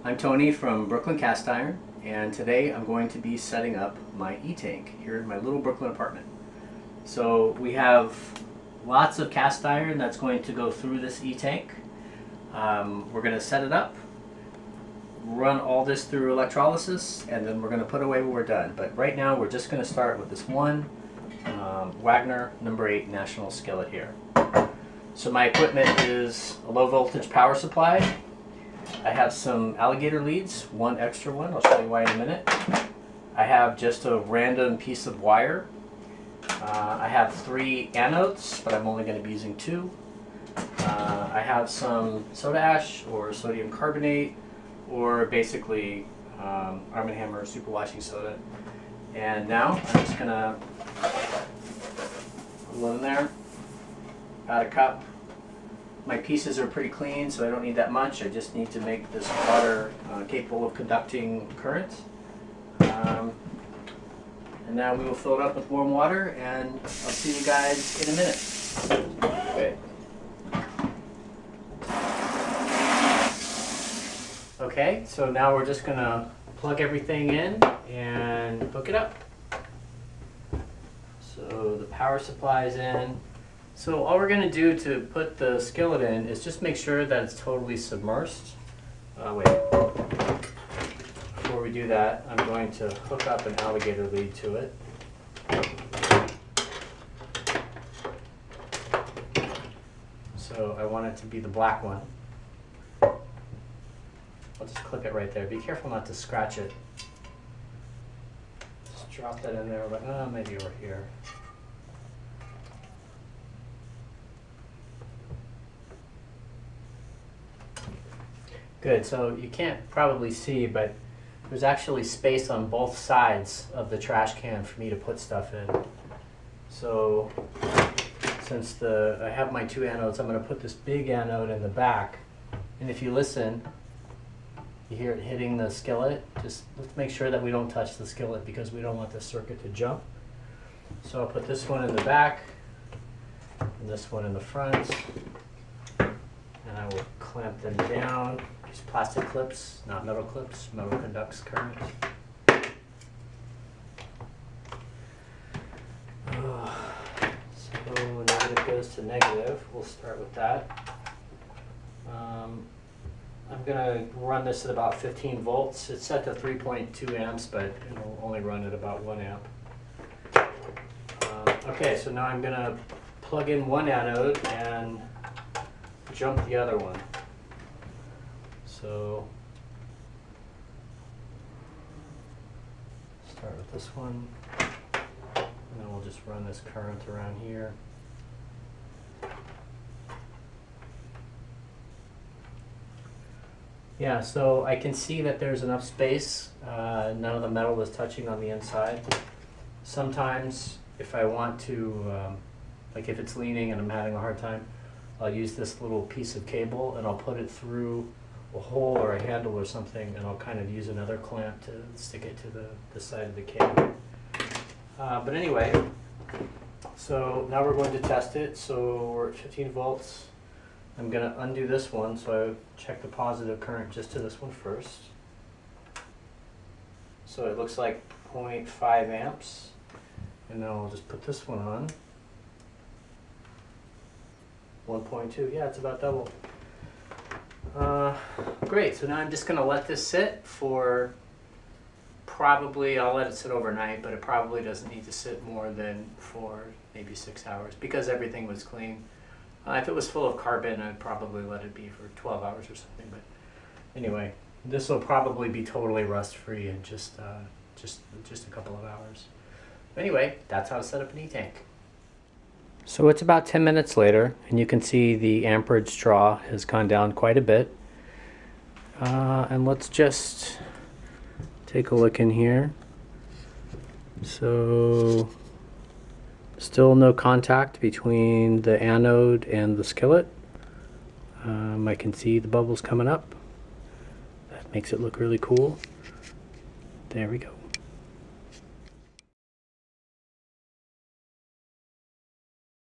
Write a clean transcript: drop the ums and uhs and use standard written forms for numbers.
I'm Tony from Brooklyn Cast Iron, and today I'm going to be setting up my e-tank here in my little Brooklyn apartment. So we have lots of cast iron that's going to go through this e-tank. We're going to set it up, run all this through electrolysis, and then we're going to put away when we're done. But right now we're just going to start with this one Wagner number 8 National skillet here. So my equipment is a low voltage power supply. I have some alligator leads, one extra one, I'll show you why in a minute. I have just a random piece of wire. I have 3 anodes, but I'm only going to be using 2. I have some soda ash or sodium carbonate, or basically Arm & Hammer superwashing soda. And now I'm just going to put it in there, about a cup. My pieces are pretty clean, so I don't need that much. I just need to make this water capable of conducting current. And now we will fill it up with warm water, and I'll see you guys in a minute. Okay. Okay, so now we're just gonna plug everything in and hook it up. So the power supply is in. So all we're going to do to put the skillet in is just make sure that it's totally submersed. Wait, before we do that, I'm going to hook up an alligator lead to it. So I want it to be the black one. I'll just clip it right there. Be careful not to scratch it. Just drop that in there, but maybe over here. Good, so you can't probably see, but there's actually space on both sides of the trash can for me to put stuff in. So since I have my 2 anodes, I'm going to put this big anode in the back. And if you listen, you hear it hitting the skillet. Just let's make sure that we don't touch the skillet because we don't want the circuit to jump. So I'll put this one in the back and this one in the front. And I will clamp them down. Use plastic clips, not metal clips. Metal conducts current. So negative goes to negative. We'll start with that. I'm going to run this at about 15 volts. It's set to 3.2 amps, but it'll only run at about 1 amp. Okay, so now I'm going to plug in one anode and jump the other one. So start with this one, and then we'll just run this current around here. Yeah, so I can see that there's enough space. None of the metal is touching on the inside. Sometimes if I want to, like if it's leaning and I'm having a hard time, I'll use this little piece of cable and I'll put it through a hole or a handle or something, and I'll kind of use another clamp to stick it to the side of the cable. But anyway, so now we're going to test it. So we're at 15 volts. I'm going to undo this one, so I check the positive current just to this one first. So it looks like 0.5 amps. And then I'll just put this one on. 1.2, yeah, it's about double. Great, so now I'm just going to let this sit for probably, I'll let it sit overnight, but it probably doesn't need to sit more than 4, maybe 6 hours because everything was clean. If it was full of carbon, I'd probably let it be for 12 hours or something. But anyway, this will probably be totally rust-free in just a couple of hours. Anyway, that's how to set up an e-tank. So it's about 10 minutes later, and you can see the amperage draw has gone down quite a bit. And let's just take a look in here. So still no contact between the anode and the skillet. I can see the bubbles coming up. That makes it look really cool. There we go.